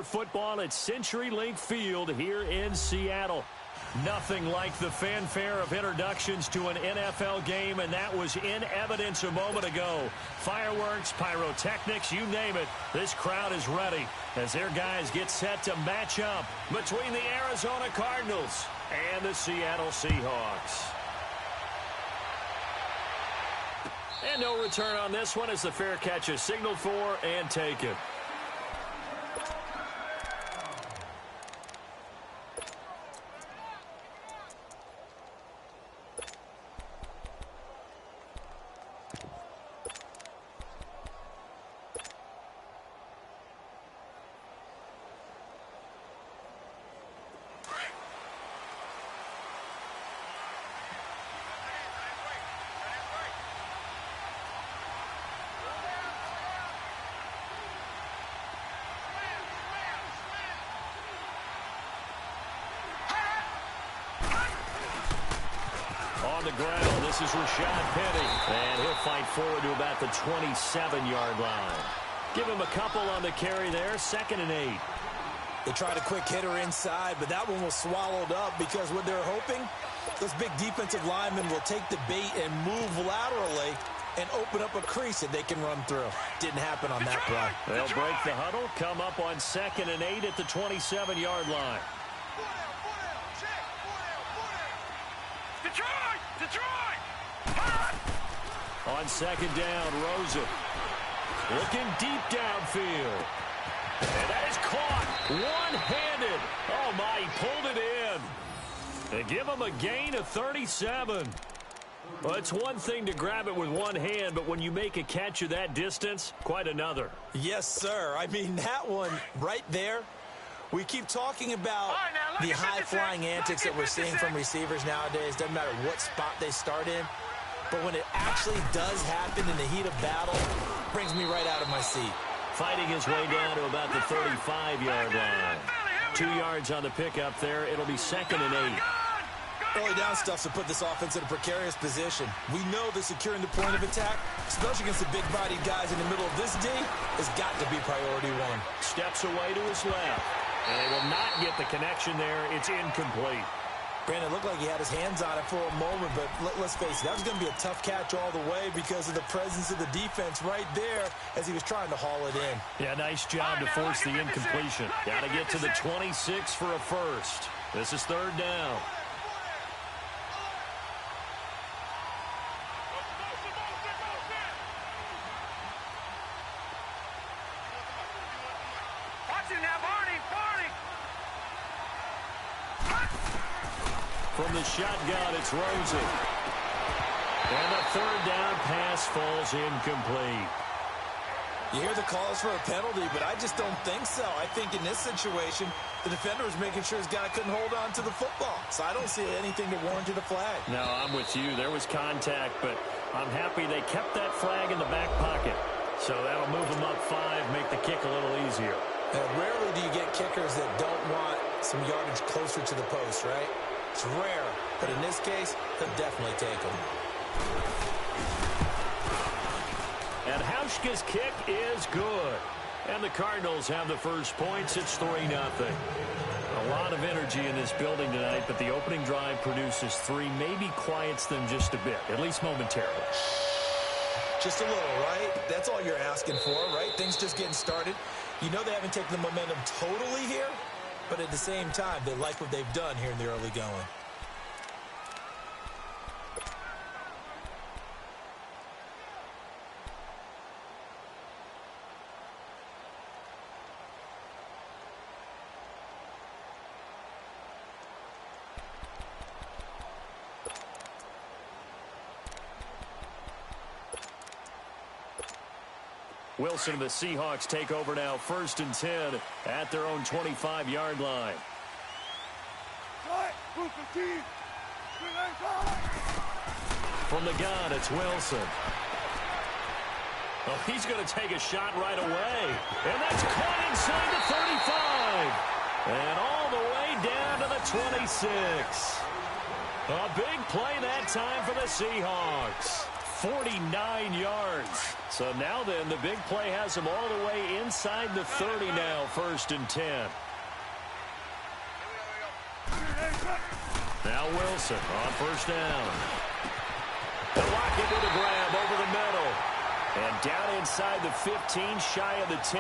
Football at CenturyLink Field here in Seattle. Nothing like the fanfare of introductions to an NFL game, and that was in evidence a moment ago. Fireworks, pyrotechnics, you name it. This crowd is ready as their guys get set to match up between the Arizona Cardinals and the Seattle Seahawks. And no return on this one as the fair catch is signaled for and taken. On the ground, this is Rashad Penny, and he'll fight forward to about the 27-yard line. Give him a couple on the carry there, 2nd and 8. They tried a quick hitter inside, but that one was swallowed up because what they're hoping, those big defensive linemen will take the bait and move laterally and open up a crease that they can run through. Didn't happen on that play. They'll break the huddle, come up on 2nd and 8 at the 27-yard line. On 2nd down, Rosa looking deep downfield. And that is caught one-handed. Oh, my, he pulled it in. They give him a gain of 37. Well, it's one thing to grab it with one hand, but when you make a catch of that distance, quite another. Yes, sir. I mean, that one right there. We keep talking about the high-flying antics that we're seeing from receivers nowadays. Doesn't matter what spot they start in. But when it actually does happen in the heat of battle, it brings me right out of my seat. Fighting his way down to about the 35-yard line. 2 yards on the pickup there. It'll be 2nd and 8. Early down stuff to put this offense in a precarious position. We know that securing the point of attack, especially against the big-bodied guys in the middle of this D, has got to be priority one. Steps away to his left. And they will not get the connection there. It's incomplete. Brandon, it looked like he had his hands on it for a moment, but let's face it, that was going to be a tough catch all the way because of the presence of the defense right there as he was trying to haul it in. Yeah, nice job to force the incompletion. Got to get to the 26 for a first. This is 3rd down. From the shotgun, it's Rosen. And the 3rd down pass falls incomplete. You hear the calls for a penalty, but I just don't think so. I think in this situation, the defender was making sure his guy couldn't hold on to the football. So I don't see anything that warranted a flag. No, I'm with you. There was contact, but I'm happy they kept that flag in the back pocket. So that'll move them up 5, make the kick a little easier. Now, rarely do you get kickers that don't want some yardage closer to the post, right? It's rare, but in this case, they'll definitely take them. And Hauschka's kick is good. And the Cardinals have the first points. It's 3-0. A lot of energy in this building tonight, but the opening drive produces 3, maybe quiets them just a bit, at least momentarily. Just a little, right? That's all you're asking for, right? Things just getting started. You know they haven't taken the momentum totally here, but at the same time, they like what they've done here in the early going. Wilson and the Seahawks take over now, 1st and 10 at their own 25-yard line. From the gun, it's Wilson. Oh, he's going to take a shot right away. And that's caught inside the 35. And all the way down to the 26. A big play that time for the Seahawks. 49 yards. So now then, the big play has them all the way inside the 30 now, 1st and 10. Now Wilson on 1st down. The Lockett with a grab over the middle. And down inside the 15, shy of the 10.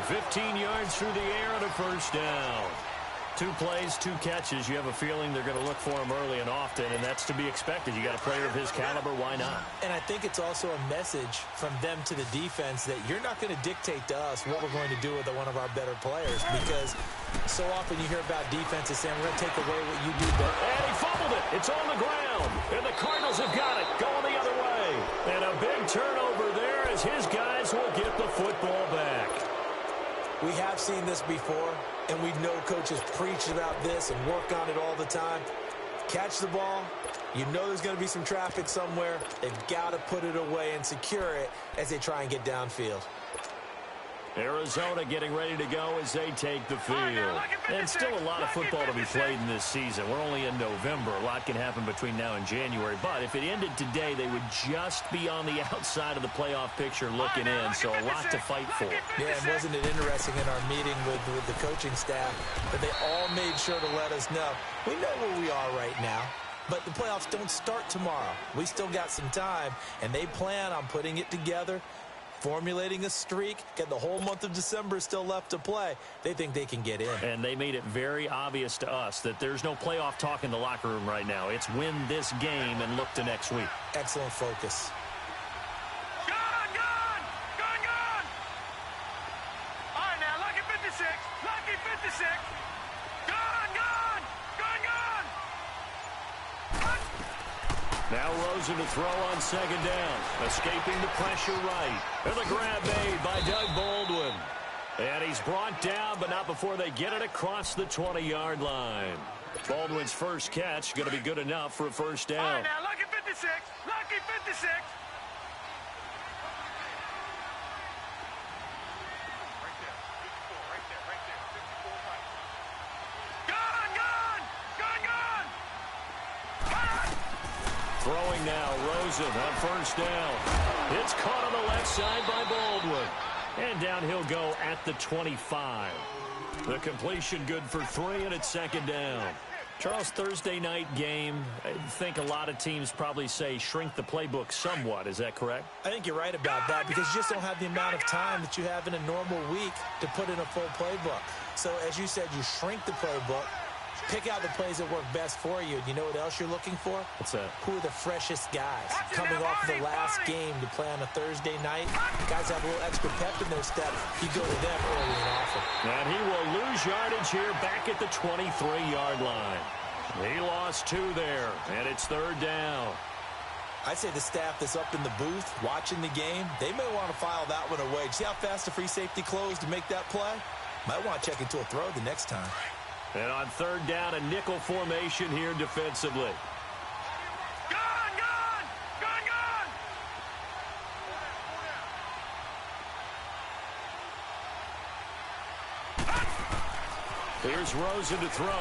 15 yards through the air and a 1st down. 2 plays, 2 catches. You have a feeling they're going to look for him early and often, and that's to be expected. You got a player of his caliber, why not? And I think it's also a message from them to the defense that you're not going to dictate to us what we're going to do with one of our better players, because so often you hear about defenses saying we're going to take away what you do better. And he fumbled it. It's on the ground. And the Cardinals have got it. Going the other way. And a big turnover there as his guys will get the football back. We have seen this before, and we know coaches preach about this and work on it all the time. Catch the ball. You know there's going to be some traffic somewhere. They've got to put it away and secure it as they try and get downfield. Arizona getting ready to go as they take the field. And still a lot of football to be played in this season. We're only in November. A lot can happen between now and January. But if it ended today, they would just be on the outside of the playoff picture looking in. So a lot to fight for. Yeah, and wasn't it interesting in our meeting with the coaching staff that they all made sure to let us know, we know where we are right now, but the playoffs don't start tomorrow. We still got some time, and they plan on putting it together, formulating a streak, get the whole month of December still left to play. They think they can get in. And they made it very obvious to us that there's no playoff talk in the locker room right now. It's win this game and look to next week. Excellent focus. Gone! All right, now, lucky 56. Lucky 56. Gone! Now Rosen to throw on 2nd down. Escaping the pressure right. And the grab made by Doug Baldwin. And he's brought down, but not before they get it across the 20-yard line. Baldwin's first catch going to be good enough for a 1st down. All right, now, lucky 56. Lucky 56. Throwing now, Rosen on 1st down. It's caught on the left side by Baldwin. And down he'll go at the 25. The completion good for 3, and it's 2nd down. Charles, Thursday night game, I think a lot of teams probably say shrink the playbook somewhat. Is that correct? I think you're right about that because you just don't have the amount of time that you have in a normal week to put in a full playbook. So as you said, you shrink the playbook. Pick out the plays that work best for you. You know what else you're looking for? What's that? Who are the freshest guys coming off of the last game to play on a Thursday night? Guys have a little extra pep in their step. You go to them early and often. And he will lose yardage here back at the 23-yard line. He lost 2 there, and it's 3rd down. I'd say the staff that's up in the booth watching the game, they may want to file that one away. See how fast the free safety closed to make that play? Might want to check into a throw the next time. And on 3rd down, a nickel formation here defensively. Gone! Here's Rosen to throw.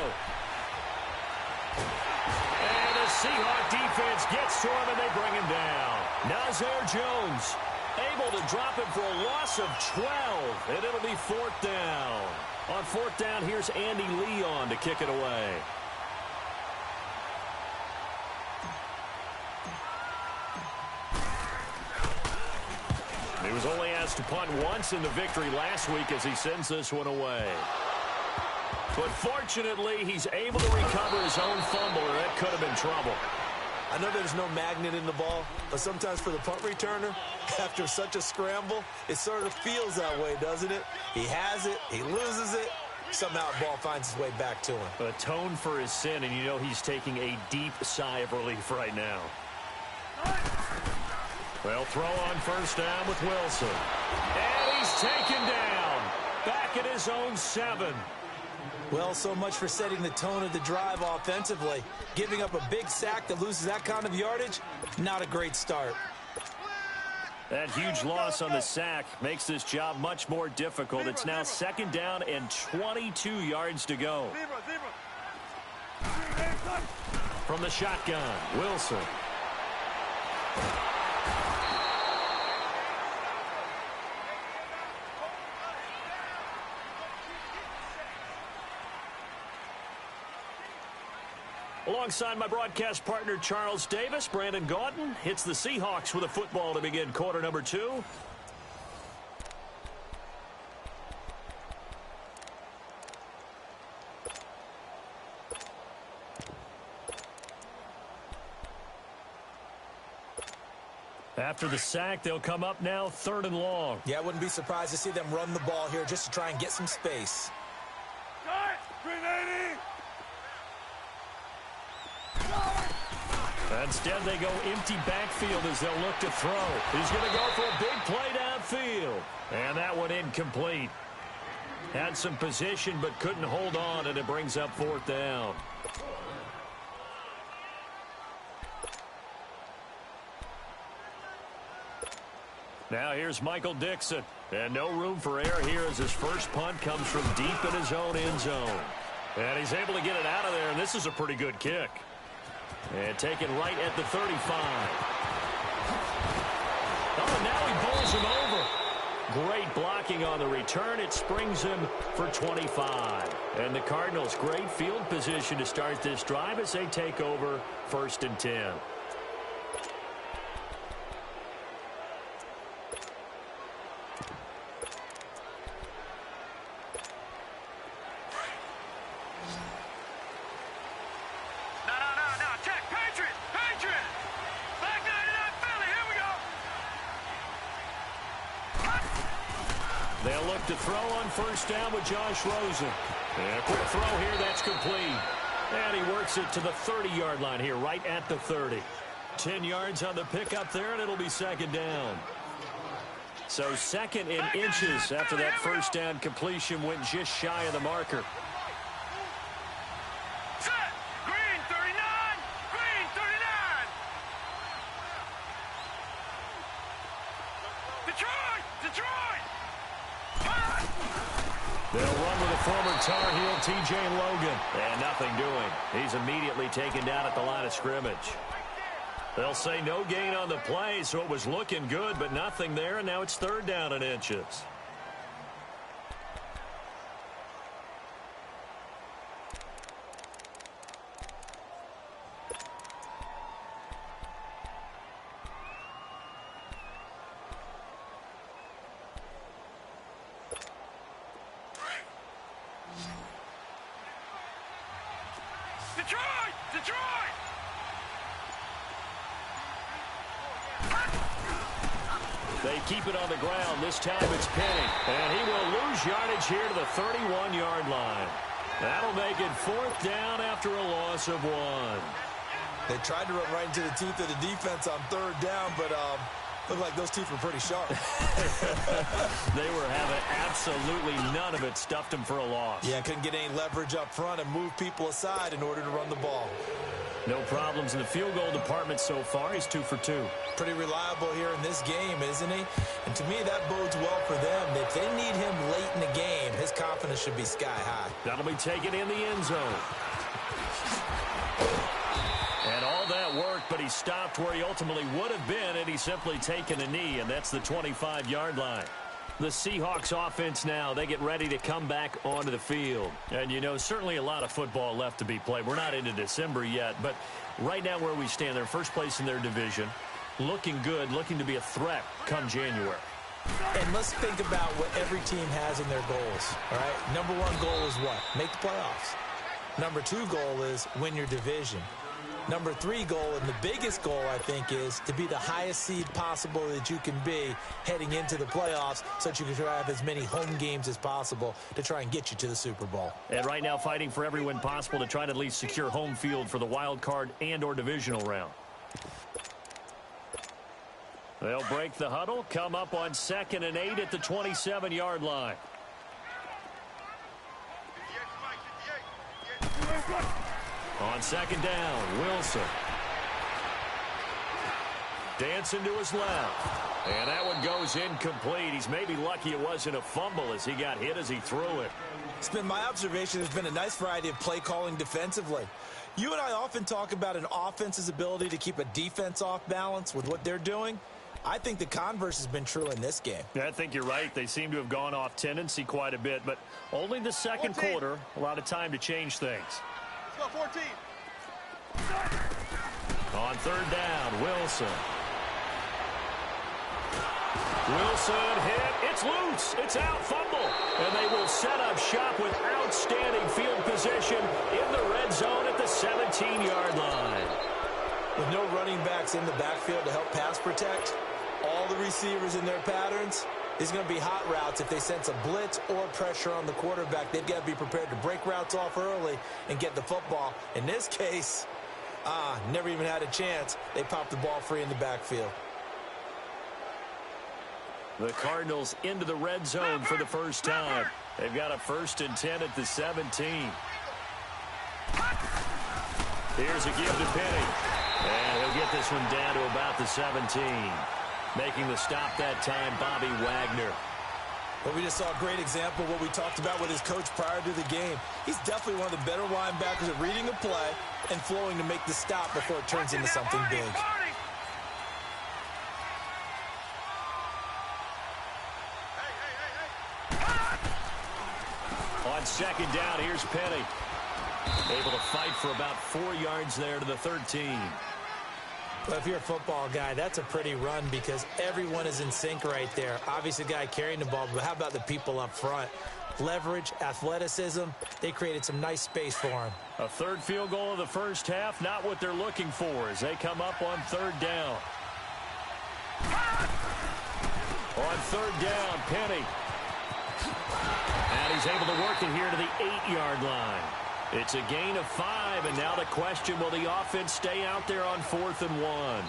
And the Seahawks defense gets to him, and they bring him down. Nazir Jones able to drop him for a loss of 12, and it'll be 4th down. On 4th down, here's Andy Leon to kick it away. He was only asked to punt once in the victory last week as he sends this one away. But fortunately, he's able to recover his own fumble, or that could have been trouble. I know there's no magnet in the ball, but sometimes for the punt returner, after such a scramble, it sort of feels that way, doesn't it? He has it, he loses it, somehow the ball finds its way back to him. Atone for his sin, and you know he's taking a deep sigh of relief right now. They'll throw on 1st down with Wilson. And he's taken down, back at his own 7. Well, so much for setting the tone of the drive offensively. Giving up a big sack that loses that kind of yardage, not a great start. That huge loss on the sack makes this job much more difficult. It's now 2nd down and 22 yards to go. From the shotgun, Wilson. Alongside my broadcast partner, Charles Davis, Brandon Gaudin hits the Seahawks with a football to begin quarter number 2. After the sack, they'll come up now 3rd and long. Yeah, I wouldn't be surprised to see them run the ball here just to try and get some space. Instead, they go empty backfield as they'll look to throw. He's going to go for a big play downfield. And that one incomplete. Had some position but couldn't hold on, and it brings up 4th down. Now here's Michael Dixon. And no room for error here as his first punt comes from deep in his own end zone. And he's able to get it out of there, and this is a pretty good kick. And taken right at the 35. Oh, and now he bowls him over. Great blocking on the return. It springs him for 25. And the Cardinals, great field position to start this drive as they take over 1st and 10. They'll look to throw on 1st down with Josh Rosen. And a quick throw here, that's complete. And he works it to the 30-yard line here, right at the 30. 10 yards on the pickup there, and it'll be 2nd down. So 2nd in inches after that 1st down completion went just shy of the marker. Set. Green 39. Green 39. Detroit. Detroit. They'll run with a former Tar Heel, T.J. Logan. And nothing doing. He's immediately taken down at the line of scrimmage. They'll say no gain on the play, so it was looking good, but nothing there, and now it's 3rd down in inches. Detroit! Detroit! They keep it on the ground. This time it's Penny. And he will lose yardage here to the 31-yard line. That'll make it 4th down after a loss of 1. They tried to run right into the teeth of the defense on 3rd down, but looked like those teeth were pretty sharp. They were having absolutely none of it. Stuffed them for a loss. Yeah, couldn't get any leverage up front and move people aside in order to run the ball. No problems in the field goal department so far. He's 2 for 2. Pretty reliable here in this game, isn't he? And to me, that bodes well for them. If they need him late in the game, his confidence should be sky high. That'll be taken in the end zone. And all that worked, but he stopped where he ultimately would have been, and he's simply taken a knee, and that's the 25-yard line. The Seahawks offense now, they get ready to come back onto the field. And, you know, certainly a lot of football left to be played. We're not into December yet, but right now where we stand, they're first place in their division. Looking good, looking to be a threat come January. And let's think about what every team has in their goals, all right? Number 1 goal is what? Make the playoffs. Number 2 goal is win your division. Number 3 goal, and the biggest goal, I think, is to be the highest seed possible that you can be heading into the playoffs so that you can try to have as many home games as possible to try and get you to the Super Bowl. And right now fighting for every win possible to try to at least secure home field for the wild card and or divisional round. They'll break the huddle, come up on 2nd and 8 at the 27-yard line. On 2nd down, Wilson. Dancing to his left. And that one goes incomplete. He's maybe lucky it wasn't a fumble as he got hit as he threw it. It's been my observation there's been a nice variety of play calling defensively. You and I often talk about an offense's ability to keep a defense off balance with what they're doing. I think the converse has been true in this game. Yeah, I think you're right. They seem to have gone off tendency quite a bit, but only the second 14. quarter, a lot of time to change things. Let's go, 14. On third down, Wilson. Wilson hit. It's loose. It's out. Fumble. And they will set up shop with outstanding field position in the red zone at the 17-yard line. With no running backs in the backfield to help pass protect, all the receivers in their patterns, it's going to be hot routes. If they sense a blitz or pressure on the quarterback, they've got to be prepared to break routes off early and get the football. In this case, never even had a chance. They popped the ball free in the backfield. The Cardinals into the red zone for the first time. They've got a 1st and 10 at the 17. Here's a give to Penny. And he'll get this one down to about the 17. Making the stop that time, Bobby Wagner. Well, we just saw a great example of what we talked about with his coach prior to the game. He's definitely one of the better linebackers at reading a play and flowing to make the stop before it turns into something big. On second down, here's Penny. Able to fight for about 4 yards there to the 13. Well, if you're a football guy, that's a pretty run because everyone is in sync right there. Obviously, the guy carrying the ball, but how about the people up front? Leverage, athleticism, they created some nice space for him. A third field goal of the first half, not what they're looking for as they come up on third down. On third down, Penny. And he's able to work it here to the 8-yard line. It's a gain of 5, and now the question, will the offense stay out there on 4th and 1?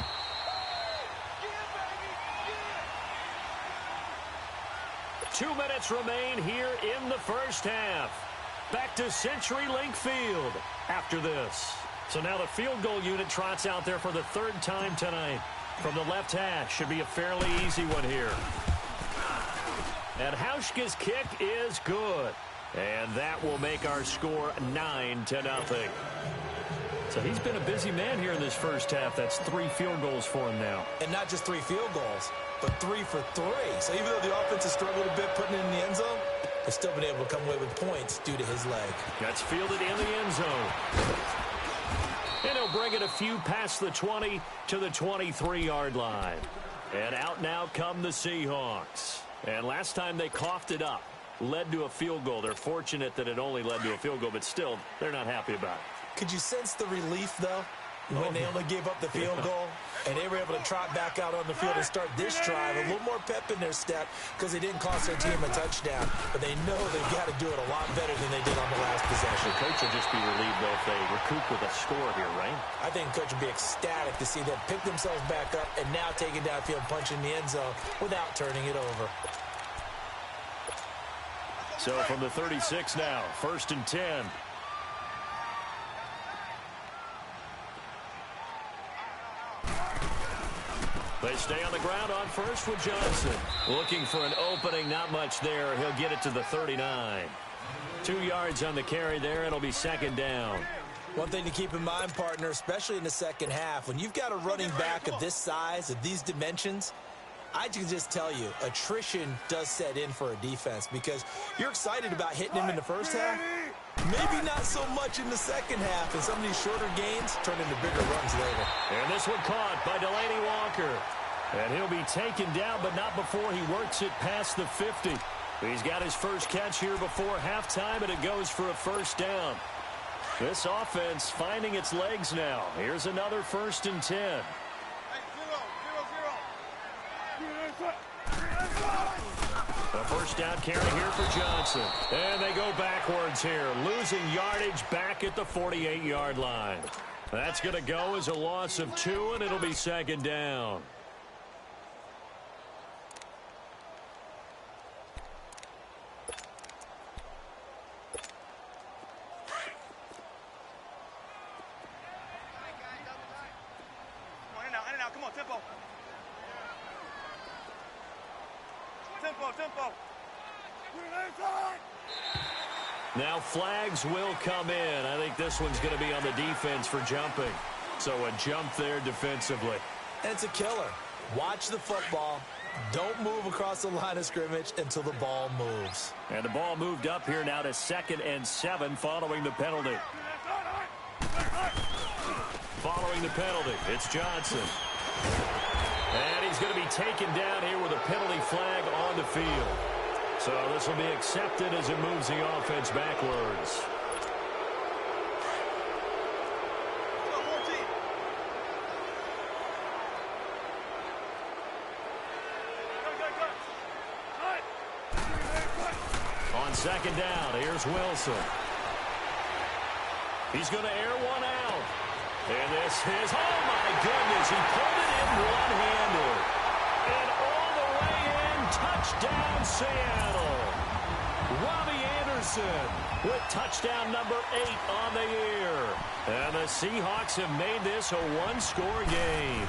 2 minutes remain here in the first half. Back to CenturyLink Field after this. So now the field goal unit trots out there for the 3rd time tonight. From the left hash, should be a fairly easy one here. And Hauschka's kick is good. And that will make our score 9-0. So he's been a busy man here in this first half. That's 3 field goals for him now. And not just 3 field goals, but 3 for 3. So even though the offense has struggled a bit putting it in the end zone, they've still been able to come away with points due to his leg. That's fielded in the end zone. And he'll bring it a few past the 20 to the 23-yard line. And out now come the Seahawks. And last time they coughed it up. Led to a field goal. They're fortunate that it only led to a field goal, but still, they're not happy about it. Could you sense the relief, though, when they only gave up the field goal and they were able to trot back out on the field and start this drive? A little more pep in their step because they didn't cost their team a touchdown, but they know they've got to do it a lot better than they did on the last possession. The coach will just be relieved, though, if they recoup with a score here, right? I think the coach will be ecstatic to see them pick themselves back up and now take it downfield, punch in the end zone without turning it over. So from the 36 now, 1st and 10. They stay on the ground on first with Johnson. Looking for an opening, not much there. He'll get it to the 39. 2 yards on the carry there. It'll be 2nd down. One thing to keep in mind, partner, especially in the second half, when you've got a running back of this size, of these dimensions, I can just tell you, attrition does set in for a defense because you're excited about hitting him in the first half. Maybe not so much in the second half, and some of these shorter gains turn into bigger runs later. And this one caught by Delaney Walker. And he'll be taken down, but not before he works it past the 50. He's got his first catch here before halftime, and it goes for a 1st down. This offense finding its legs now. Here's another 1st and 10. A 1st down carry here for Johnson. And they go backwards here, losing yardage back at the 48-yard line. That's going to go as a loss of 2, and it'll be 2nd down. Come on, tempo. Tempo. Now flags will come in. I think this one's going to be on the defense for jumping. So a jump there defensively. And it's a killer. Watch the football. Don't move across the line of scrimmage until the ball moves. And the ball moved up here now to 2nd and 7 following the penalty. following the penalty. It's Johnson. And he's going to be taken down here with a penalty flag on the field. So this will be accepted as it moves the offense backwards. On second down, here's Wilson. He's going to air one out. And this is, oh my goodness, he pulled it in one-handed. And all the way in, touchdown Seattle. Robbie Anderson with touchdown number 8 on the year. And the Seahawks have made this a one-score game.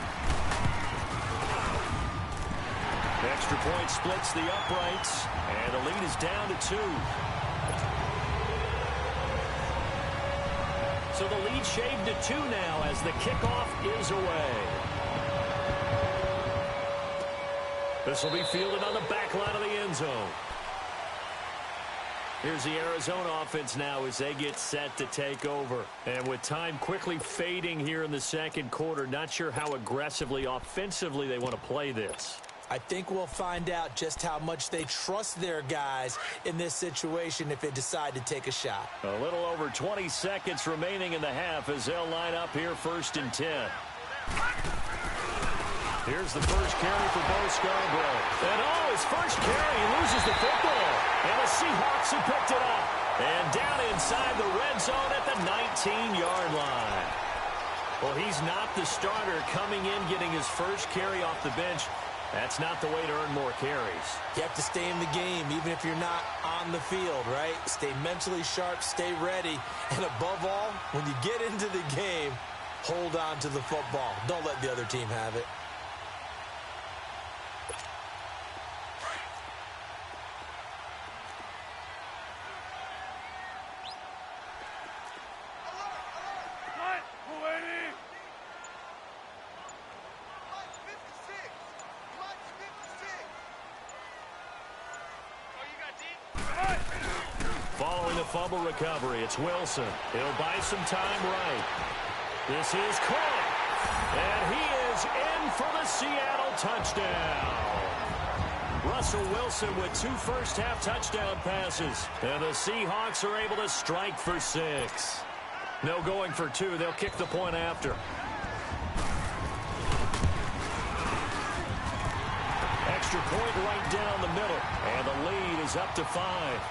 Extra point splits the uprights, and the lead is down to 2. So the lead shaved to 2 now as the kickoff is away. This will be fielded on the back line of the end zone. Here's the Arizona offense now as they get set to take over. And with time quickly fading here in the second quarter, not sure how aggressively, offensively they want to play this. I think we'll find out just how much they trust their guys in this situation if they decide to take a shot. A little over 20 seconds remaining in the half as they'll line up here 1st and 10. Here's the first carry for Bo Scarborough. And his first carry, he loses the football. And the Seahawks have picked it up. And down inside the red zone at the 19-yard line. Well, he's not the starter coming in, getting his first carry off the bench. That's not the way to earn more carries. You have to stay in the game even if you're not on the field, right? Stay mentally sharp, stay ready, and above all, when you get into the game, hold on to the football. Don't let the other team have it. Following the fumble recovery, it's Wilson. He'll buy some time right. This is caught. And he is in for the Seattle touchdown. Russell Wilson with 2 first-half touchdown passes. And the Seahawks are able to strike for 6. No going for 2. They'll kick the point after. Extra point right down the middle. And the lead is up to 5.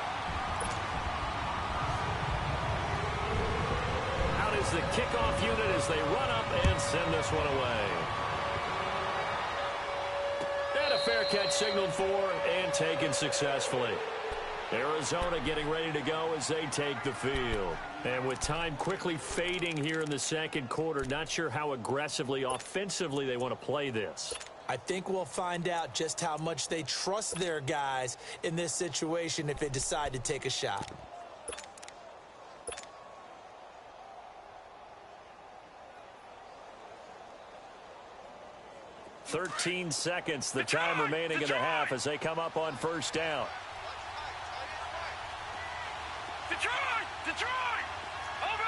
Out is the kickoff unit as they run up and send this one away. And a fair catch signaled for and taken successfully. Arizona getting ready to go as they take the field. And with time quickly fading here in the second quarter, not sure how aggressively, offensively they want to play this. I think we'll find out just how much they trust their guys in this situation if they decide to take a shot. "13 seconds, the time remaining in the half as they come up on first down. Detroit! Detroit! Over!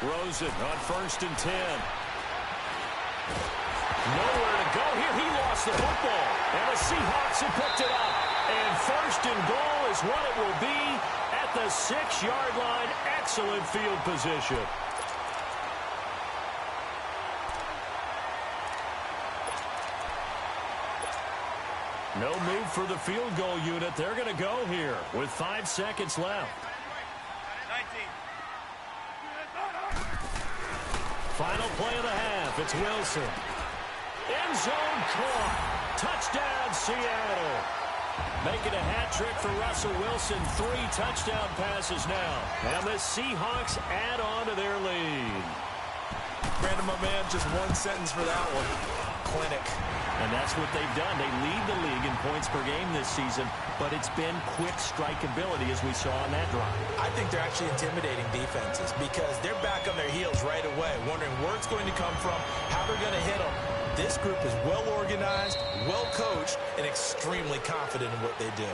Rosen on 1st and 10. Nowhere to go here. He lost the football. And the Seahawks have picked it up. And 1st and goal is what it will be at the 6-yard line. Excellent field position. No move for the field goal unit. They're going to go here with 5 seconds left. 19. Final play of the half. It's Wilson. End zone caught. Touchdown, Seattle. Making a hat trick for Russell Wilson. 3 touchdown passes now. And the Seahawks add on to their lead. Brandon, my man, just one sentence for that one. Clinic. And that's what they've done. They lead the league in points per game this season, but it's been quick strike ability as we saw on that drive. I think they're actually intimidating defenses because they're back on their heels right away, wondering where it's going to come from, how they're going to hit them. This group is well organized, well coached, and extremely confident in what they do.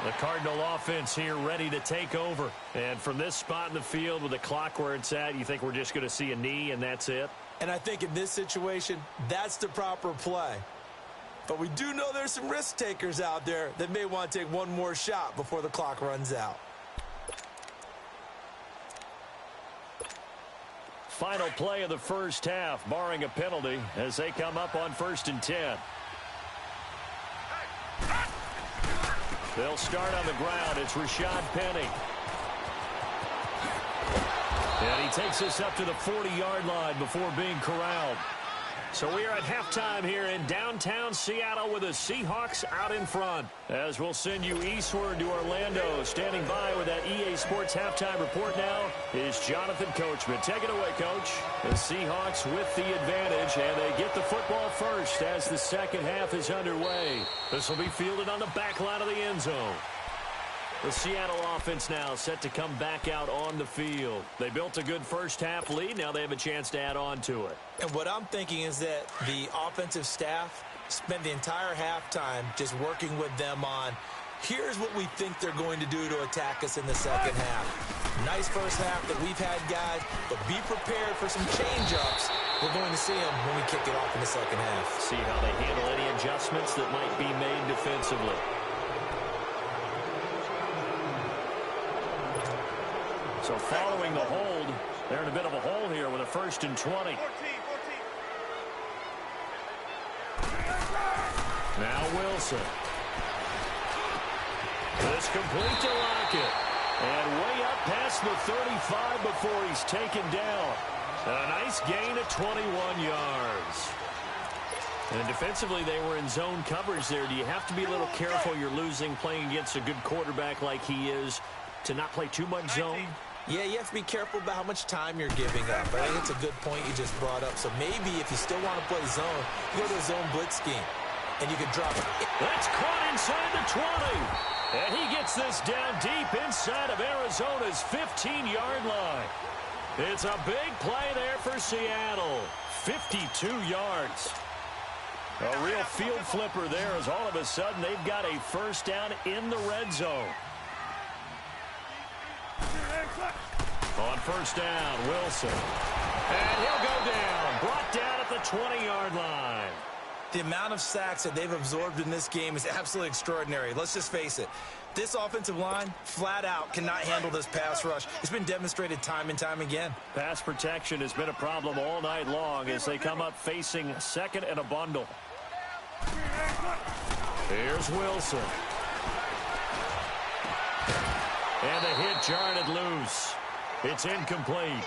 The Cardinal offense here ready to take over. And from this spot in the field with the clock where it's at, you think we're just going to see a knee and that's it? And I think in this situation, that's the proper play. But we do know there's some risk takers out there that may want to take one more shot before the clock runs out. Final play of the first half, barring a penalty, as they come up on 1st and 10. They'll start on the ground. It's Rashad Penny. And he takes us up to the 40-yard line before being corralled. So we are at halftime here in downtown Seattle with the Seahawks out in front. As we'll send you eastward to Orlando. Standing by with that EA Sports halftime report now is Jonathan Coachman. Take it away, Coach. The Seahawks with the advantage, and they get the football first as the second half is underway. This will be fielded on the back line of the end zone. The Seattle offense now set to come back out on the field. They built a good first half lead. Now they have a chance to add on to it. And what I'm thinking is that the offensive staff spent the entire halftime just working with them on, here's what we think they're going to do to attack us in the second half. Nice first half that we've had, guys, but be prepared for some change-ups. We're going to see them when we kick it off in the second half. See how they handle any adjustments that might be made defensively. So following the hold, they're in a bit of a hole here with a 1st and 20. Now Wilson. This complete to Lockett. And way up past the 35 before he's taken down. A nice gain of 21 yards. And defensively, they were in zone coverage there. Do you have to be a little careful you're losing playing against a good quarterback like he is to not play too much zone? Yeah, you have to be careful about how much time you're giving up. I think it's a good point you just brought up. So maybe if you still want to play zone, you go to a zone blitz scheme, and you can drop it. That's caught inside the 20. And he gets this down deep inside of Arizona's 15-yard line. It's a big play there for Seattle. 52 yards. A real field flipper there as all of a sudden they've got a first down in the red zone. On first down, Wilson. And he'll go down. Brought down at the 20-yard line. The amount of sacks that they've absorbed in this game is absolutely extraordinary. Let's just face it. This offensive line, flat out, cannot handle this pass rush. It's been demonstrated time and time again. Pass protection has been a problem all night long as they come up facing second and a bundle. Here's Wilson. And the hit jarred it loose. It's incomplete.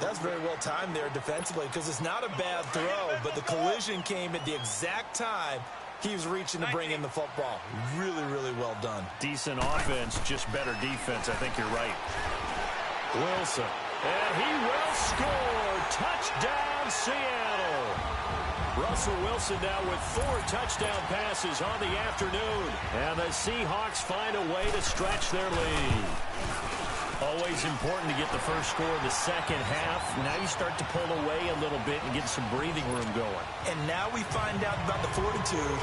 That's very well timed there defensively because it's not a bad throw, but the collision came at the exact time he was reaching to bring in the football. Really, really well done. Decent offense, just better defense. I think you're right. Wilson. And he will score. Touchdown, Seattle. Russell Wilson now with 4 touchdown passes on the afternoon. And the Seahawks find a way to stretch their lead. Always important to get the first score of the second half. Now you start to pull away a little bit and get some breathing room going. And now we find out about the fortitude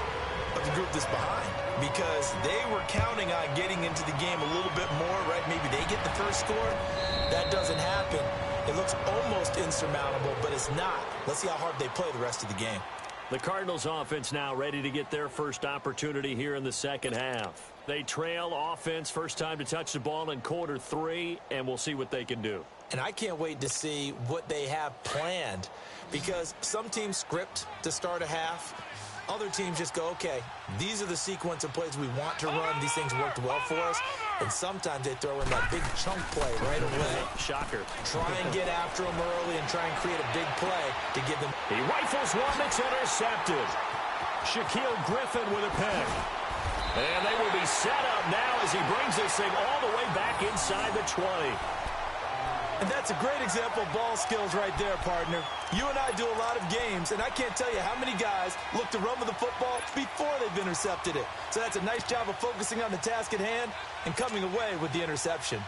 of the group that's behind because they were counting on getting into the game a little bit more, right? Maybe they get the first score. That doesn't happen. It looks almost insurmountable, but it's not. Let's see how hard they play the rest of the game. The Cardinals offense now ready to get their first opportunity here in the second half. They trail offense, first time to touch the ball in quarter 3, and we'll see what they can do. And I can't wait to see what they have planned because some teams script to start a half. Other teams just go, okay, these are the sequence of plays we want to run. These things worked well for us. And sometimes they throw in that big chunk play right away. Shocker. Try and get after them early and try and create a big play to give them. He rifles one that's intercepted. Shaquille Griffin with a pick. And they will be set up now as he brings this thing all the way back inside the 20. And that's a great example of ball skills right there, partner. You and I do a lot of games, and I can't tell you how many guys look to run with the football before they've intercepted it. So that's a nice job of focusing on the task at hand and coming away with the interception.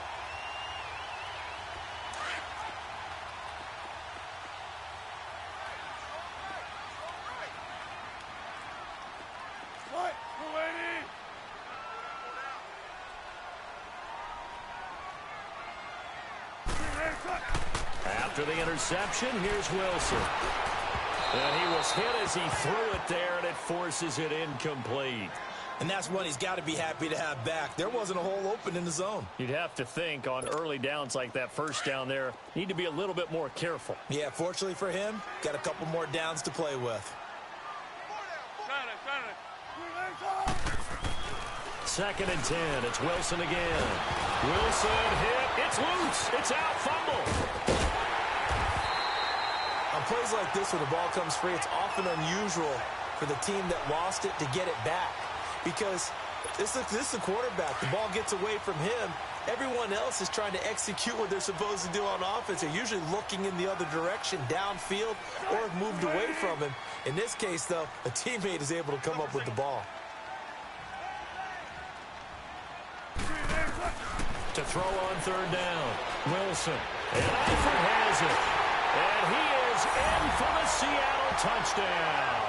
After the interception, here's Wilson. And he was hit as he threw it there, and it forces it incomplete. And that's one he's got to be happy to have back. There wasn't a hole open in the zone. You'd have to think on early downs like that first down there, need to be a little bit more careful. Yeah, fortunately for him, got a couple more downs to play with. 2nd and 10. It's Wilson again. Wilson hit. It's loose. It's out. Fumble. On plays like this where the ball comes free, it's often unusual for the team that lost it to get it back. Because this is the quarterback. The ball gets away from him. Everyone else is trying to execute what they're supposed to do on offense. They're usually looking in the other direction, downfield, or have moved away from him. In this case, though, a teammate is able to come up with the ball. To throw on 3rd down. Wilson. And Eifert has it. And he is in for the Seattle touchdown.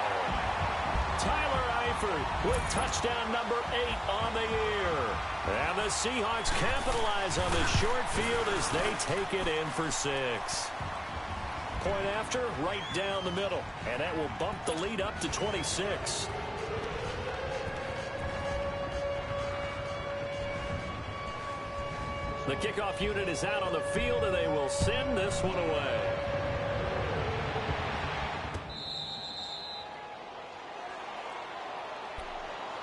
Tyler Eifert with touchdown number 8 on the year. And the Seahawks capitalize on the short field as they take it in for 6. Point after, right down the middle. And that will bump the lead up to 26. The kickoff unit is out on the field, and they will send this one away.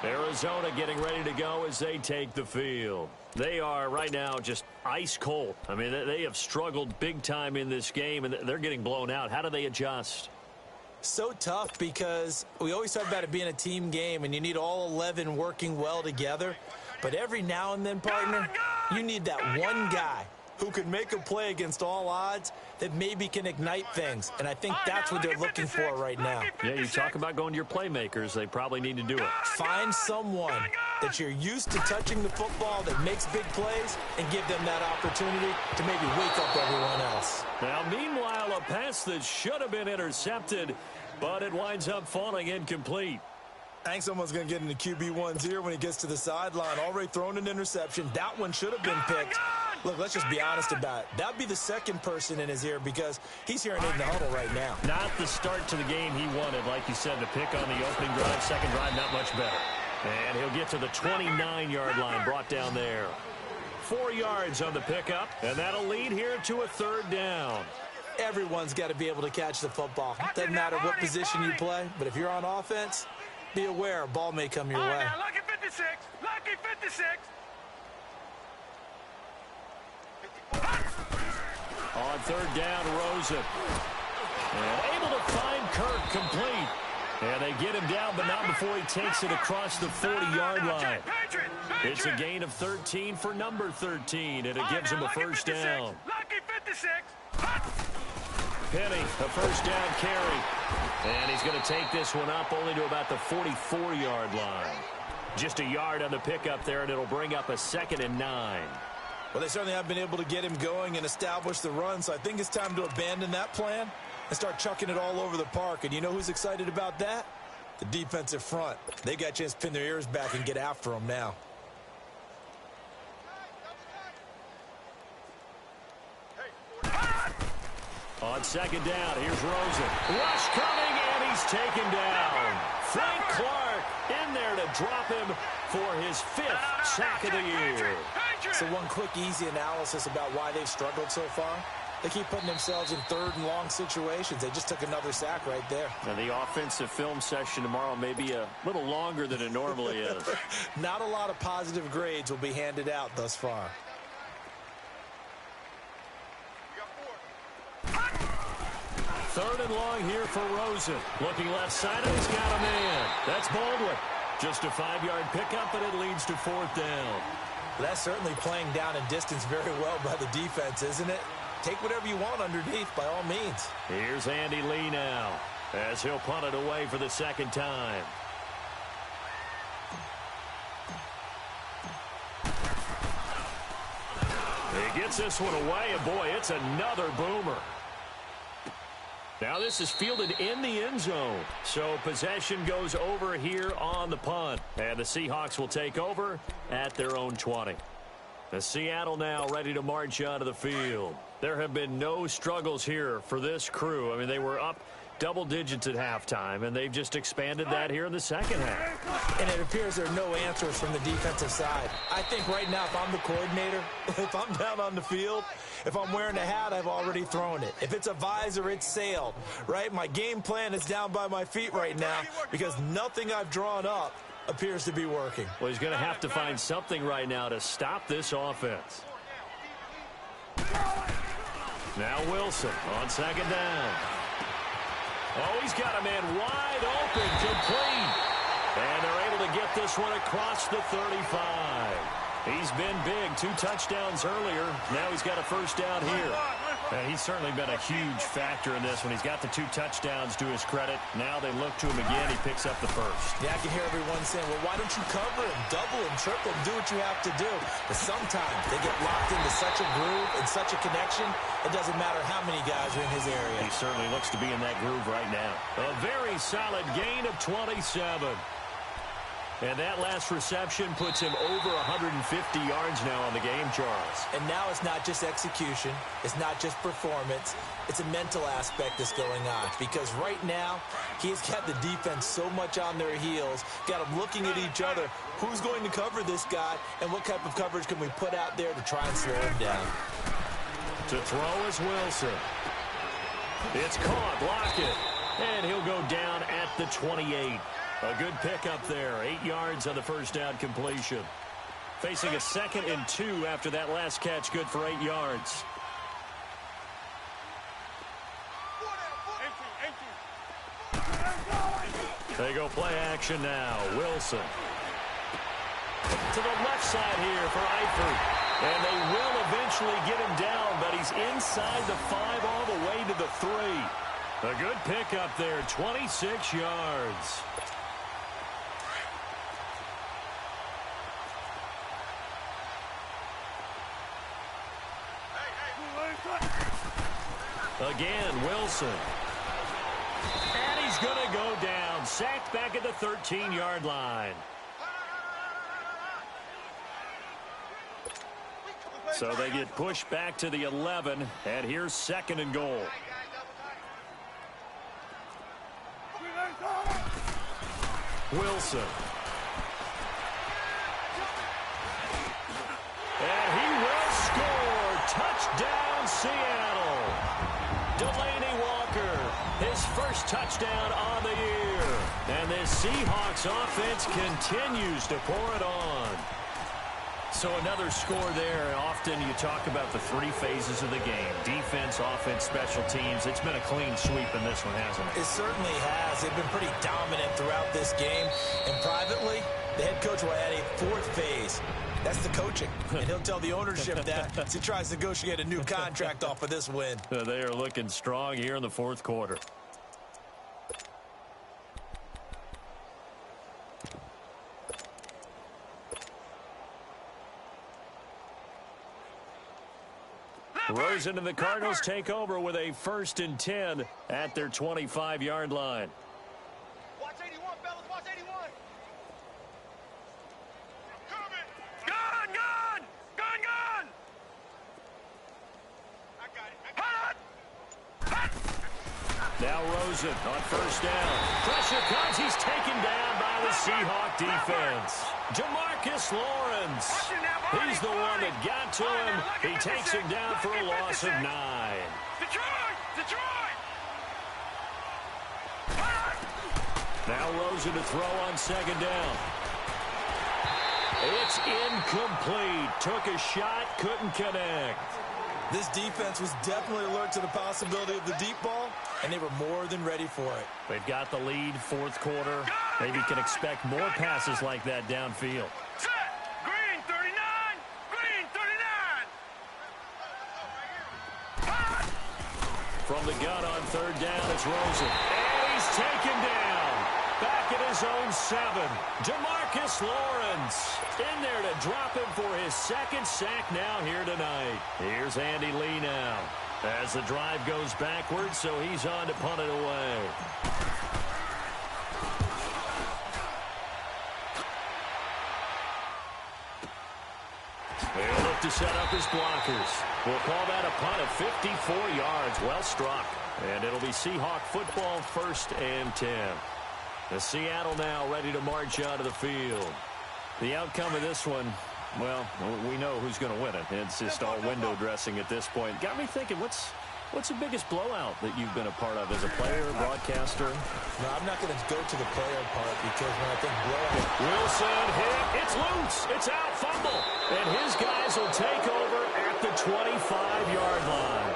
Arizona getting ready to go as they take the field. They are right now just ice cold. I mean, they have struggled big time in this game, and they're getting blown out. How do they adjust? So tough because we always talk about it being a team game, and you need all 11 working well together. But every now and then, partner, you need that one guy who can make a play against all odds that maybe can ignite things. And I think that's what they're looking for right now. Yeah, you talk about going to your playmakers. They probably need to do it. Find someone that you're used to touching the football that makes big plays and give them that opportunity to maybe wake up everyone else. Now, meanwhile, a pass that should have been intercepted, but it winds up falling incomplete. I think someone's going to get into QB1's ear when he gets to the sideline. Already thrown an interception. That one should have been picked. Look, let's just be honest about it. That would be the second person in his ear because he's hearing it in the huddle right now. Not the start to the game he wanted. Like you said, the pick on the opening drive, second drive, not much better. And he'll get to the 29-yard line, brought down there. 4 yards on the pickup, and that'll lead here to a 3rd down. Everyone's got to be able to catch the football. Doesn't matter what position you play, but if you're on offense, be aware a ball may come your way. Now, lucky 56. Lucky 56. On 3rd down, Rosen. And able to find Kirk complete. And they get him down, but not before he takes it across the 40-yard line. It's a gain of 13 for number 13, and it gives him a 1st down. Lucky 56. Penny, a 1st down carry. And he's going to take this one up only to about the 44-yard line. Just a yard on the pickup there, and it'll bring up a 2nd and 9. Well, they certainly have been able to get him going and establish the run, so I think it's time to abandon that plan and start chucking it all over the park. And you know who's excited about that? The defensive front. They got a chance to pin their ears back and get after him now. On 2nd down, here's Rosen. Rush coming, and he's taken down. Frank Clark in there to drop him for his 5th sack of the year. So one quick, easy analysis about why they've struggled so far. They keep putting themselves in 3rd and long situations. They just took another sack right there. And the offensive film session tomorrow may be a little longer than it normally is. Not a lot of positive grades will be handed out thus far. Third and long here for Rosen. Looking left side, and he's got a man. That's Baldwin. Just a 5-yard pickup, and it leads to 4th down. That's certainly playing down and distance very well by the defense, isn't it? Take whatever you want underneath, by all means. Here's Andy Lee now, as he'll punt it away for the 2nd time. He gets this one away, and boy, it's another boomer. Now this is fielded in the end zone. So possession goes over here on the punt. And the Seahawks will take over at their own 20. The Seattle now ready to march onto the field. There have been no struggles here for this crew. I mean, they were up double digits at halftime, and they've just expanded that here in the second half. And it appears there are no answers from the defensive side. I think right now, if I'm the coordinator, if I'm down on the field, if I'm wearing a hat, I've already thrown it. If it's a visor, it's sailed, right? My game plan is down by my feet right now because nothing I've drawn up appears to be working. Well, he's going to have to find something right now to stop this offense. Now Wilson on second down. Oh, he's got a man wide open, complete. And they're able to get this one across the 35. He's been big, 2 touchdowns earlier. Now he's got a first down here. And he's certainly been a huge factor in this one. He's got the 2 touchdowns to his credit. Now they look to him again. He picks up the first. Yeah, I can hear everyone saying, well, why don't you cover him, double him, triple him, do what you have to do. But sometimes they get locked into such a groove and such a connection, it doesn't matter how many guys are in his area. He certainly looks to be in that groove right now. A very solid gain of 27. And that last reception puts him over 150 yards now on the game, Charles. And now it's not just execution. It's not just performance. It's a mental aspect that's going on. Because right now, he's got the defense so much on their heels, got them looking at each other. Who's going to cover this guy, and what type of coverage can we put out there to try and slow him down? To throw is Wilson. It's caught, block it. And he'll go down at the 28. A good pickup there. 8 yards on the first down completion. Facing a 2nd and 2 after that last catch. Good for 8 yards. They go play action now. Wilson. To the left side here for Eifert. And they will eventually get him down, but he's inside the 5 all the way to the 3. A good pickup there. 26 yards. Again, Wilson. And he's going to go down. Sacked back at the 13-yard line. So they get pushed back to the 11, and here's 2nd and goal. Wilson. And he will score. Touchdown, Seattle. Delaney Walker, his first touchdown on the year. And this Seahawks offense continues to pour it on. So another score there. Often you talk about the 3 phases of the game. Defense, offense, special teams. It's been a clean sweep in this one, hasn't it? It certainly has. They've been pretty dominant throughout this game. And privately, the head coach will add a 4th phase. That's the coaching. And he'll tell the ownership that as he tries to negotiate a new contract off of this win. They are looking strong here in the 4th quarter. Rosen and the Cardinals take over with a 1st and 10 at their 25-yard line. Watch 81, fellas. Watch 81. Gun, gun! Gun, gun! I got it. Hot! Now Rosen on 1st down. Pressure comes. He's taken down by the Seahawk defense. Jamarcus Lawrence. He's the one that got to him. He takes him down for a loss of 9. Detroit! Detroit! Now Rosen to throw on 2nd down. It's incomplete. Took a shot, couldn't connect. This defense was definitely alert to the possibility of the deep ball, and they were more than ready for it. They've got the lead, 4th quarter. Maybe can expect more passes like that downfield. Set! Green 39! Green 39! From the gun on 3rd down, it's Rosen. And he's taken down. Back at his own 7. Jamarcus Lawrence in there to drop him for his 2nd sack now here tonight. Here's Andy Lee now as the drive goes backwards, so he's on to punt it away. He'll look to set up his blockers. We'll call that a punt of 54 yards. Well struck. And it'll be Seahawk football, 1st and 10. The Seattle now ready to march out of the field. The outcome of this one, well, we know who's going to win it. It's just all window dressing at this point. Got me thinking, what's the biggest blowout that you've been a part of as a player, broadcaster? No, I'm not going to go to the player part because when I think blowout... Wilson hit. It's loose. It's out. Fumble. And his guys will take over at the 25-yard line.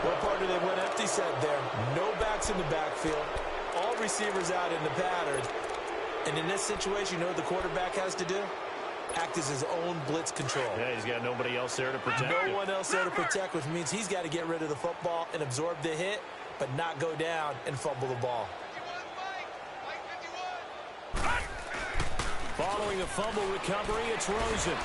What part did they went empty set there? No backs in the backfield. All receivers out in the pattern. And in this situation, you know what the quarterback has to do? Act as his own blitz control. Yeah, he's got nobody else there to protect him. No one else there to protect, which means he's got to get rid of the football and absorb the hit, but not go down and fumble the ball. Following the fumble recovery, it's Rosen.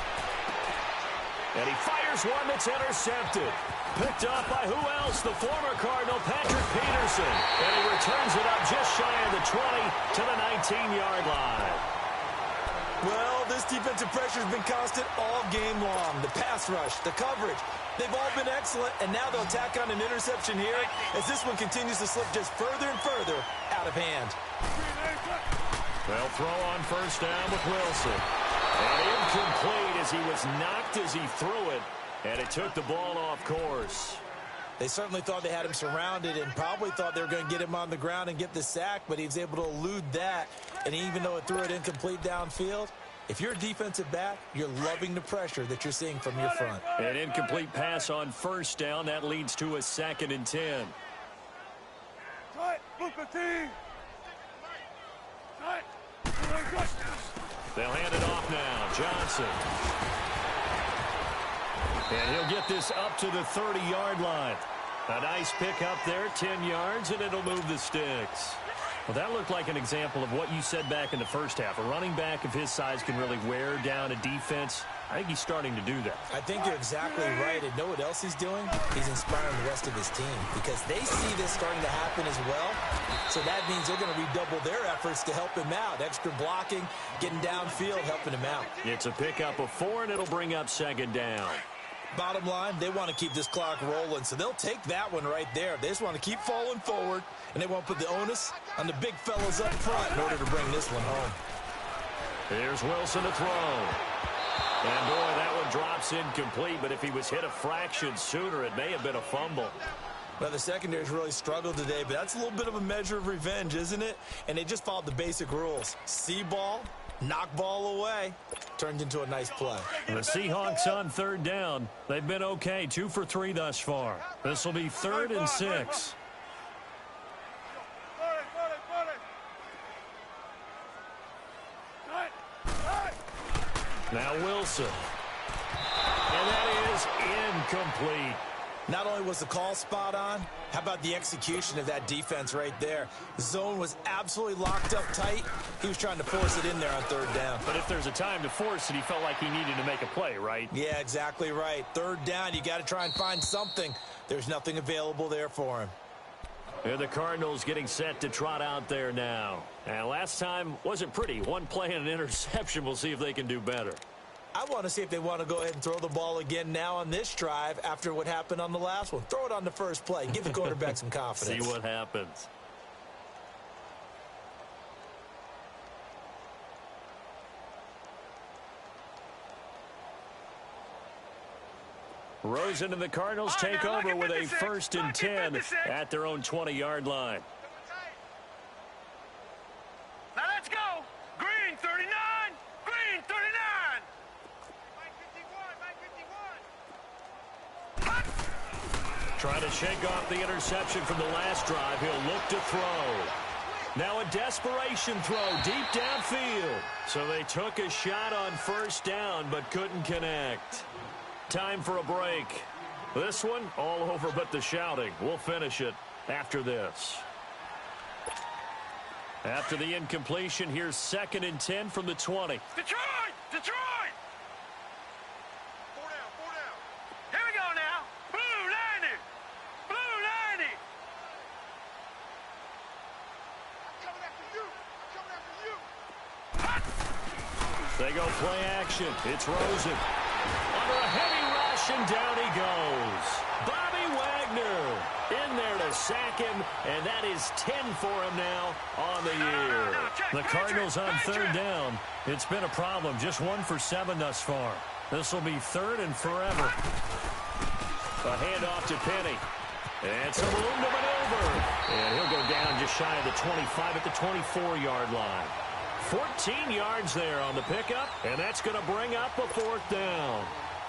And he fires one that's intercepted. Picked up by who else? The former Cardinal, Patrick Peterson. And he returns it up just shy of the 20 to the 19-yard line. Well, this defensive pressure has been constant all game long. The pass rush, the coverage, they've all been excellent, and now they'll tack on an interception here as this one continues to slip just further and further out of hand. They'll throw on 1st down with Wilson. And incomplete as he was knocked as he threw it, and it took the ball off course. They certainly thought they had him surrounded and probably thought they were going to get him on the ground and get the sack, but he was able to elude that. And even though it threw it incomplete downfield, if you're a defensive back, you're loving the pressure that you're seeing from your front. An incomplete pass on 1st down. That leads to a 2nd and 10. They'll hand it off now. Johnson. And he'll get this up to the 30-yard line. A nice pick up there, 10 yards, and it'll move the sticks. Well, that looked like an example of what you said back in the first half. A running back of his size can really wear down a defense. I think he's starting to do that. I think you're exactly right. And know what else he's doing? He's inspiring the rest of his team because they see this starting to happen as well. So that means they're going to redouble their efforts to help him out. Extra blocking, getting downfield, helping him out. It's a pickup of 4, and it'll bring up 2nd down. Bottom line, they want to keep this clock rolling, so they'll take that one right there. They just want to keep falling forward, and they won't put the onus on the big fellas up front in order to bring this one home. Here's Wilson to throw. And, boy, that one drops incomplete, but if he was hit a fraction sooner, it may have been a fumble. Well, the secondary's really struggled today, but that's a little bit of a measure of revenge, isn't it? And they just followed the basic rules. See ball, knock ball away. Turned into a nice play. The Seahawks on 3rd down. They've been okay, 2 for 3 thus far. This will be 3rd and 6. Now Wilson. And that is incomplete. Not only was the call spot on, how about the execution of that defense right there? The zone was absolutely locked up tight. He was trying to force it in there on 3rd down. But if there's a time to force it, he felt like he needed to make a play, right? Yeah, exactly right. 3rd down, you got to try and find something. There's nothing available there for him. And the Cardinals getting set to trot out there now. And last time wasn't pretty. One play and an interception. We'll see if they can do better. I want to see if they want to go ahead and throw the ball again now on this drive after what happened on the last one. Throw it on the first play. Give the quarterback some confidence. See what happens. Rosen and the Cardinals take over with a 1st and 10 at their own 20-yard line. Now let's go. Green 39. Green 39. Trying to shake off the interception from the last drive. He'll look to throw. Now a desperation throw deep downfield. So they took a shot on 1st down but couldn't connect. Time for a break. This one all over but the shouting. We'll finish it after this. After the incompletion, here's 2nd and 10 from the 20. Detroit! Detroit! 4 down, 4 down. Here we go now. Blue 90. Blue 90. I'm coming after you. I'm coming after you. They go play action. It's Rosen. for a heavy rush, and down he goes. Bobby Wagner in there to sack him, and that is 10 for him now on the year. The Cardinals on third down. It's been a problem. Just 1 for 7 thus far. This will be third and forever. A handoff to Penny. And some room to maneuver. And he'll go down just shy of the 25 at the 24-yard line. 14 yards there on the pickup, and that's going to bring up a 4th down.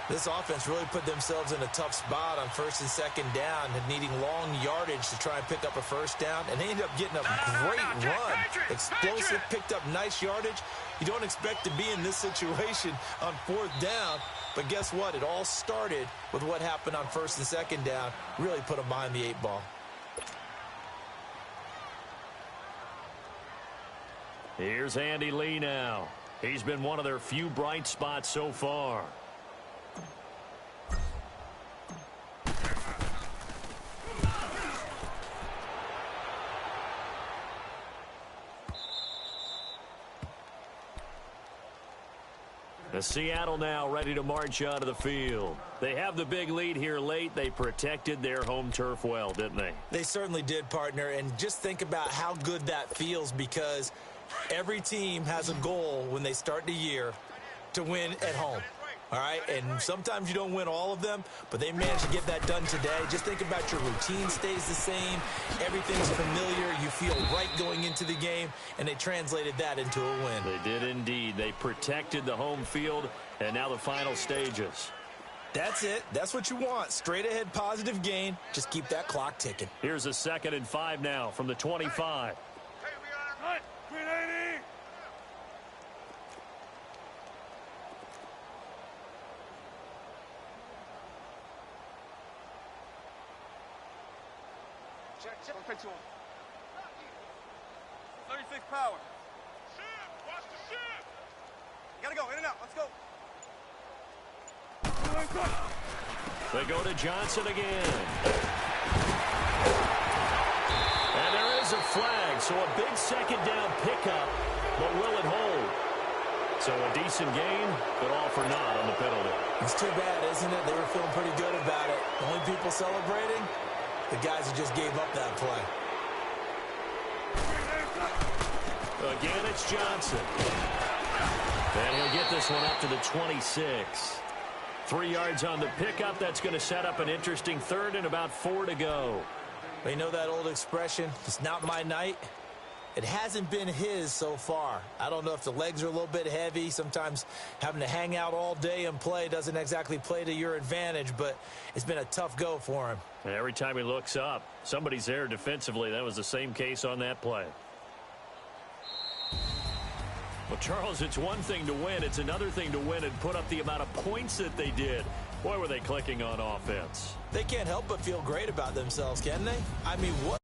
This offense really put themselves in a tough spot on 1st and 2nd down and needing long yardage to try and pick up a 1st down, and they ended up getting a great run. Explosive, picked up nice yardage. You don't expect to be in this situation on 4th down, but guess what? It all started with what happened on 1st and 2nd down. Really put them behind the 8 ball. Here's Andy Lee now. He's been one of their few bright spots so far. The Seattle now ready to march onto the field. They have the big lead here late. They protected their home turf well, didn't they? They certainly did, partner. And just think about how good that feels, because every team has a goal when they start the year to win at home. All right, and sometimes you don't win all of them, but they managed to get that done today. Just think about your routine stays the same. Everything's familiar. You feel right going into the game, and they translated that into a win. They did indeed. They protected the home field, and now the final stages. That's it. That's what you want. Straight ahead positive gain. Just keep that clock ticking. Here's a 2nd and 5 now from the 25. Hey, we got it. 380. Check. Don't take too long. 36 power. Ship. Watch the ship. You gotta go. In and out. Let's go. They go to Johnson again. And there is a flag, so a big 2nd down pickup, but will it hold? So a decent gain, but all for naught on the penalty. It's too bad, isn't it? They were feeling pretty good about it. The only people celebrating, the guys who just gave up that play. Again, it's Johnson. And he'll get this one up to the 26. 3 yards on the pickup. That's going to set up an interesting 3rd and about 4 to go. You know that old expression, it's not my night? It hasn't been his so far. I don't know if the legs are a little bit heavy. Sometimes having to hang out all day and play doesn't exactly play to your advantage, but it's been a tough go for him. And every time he looks up, somebody's there defensively. That was the same case on that play. Well, Charles, it's one thing to win. It's another thing to win and put up the amount of points that they did. Boy, were they clicking on offense. They can't help but feel great about themselves, can they? I mean, what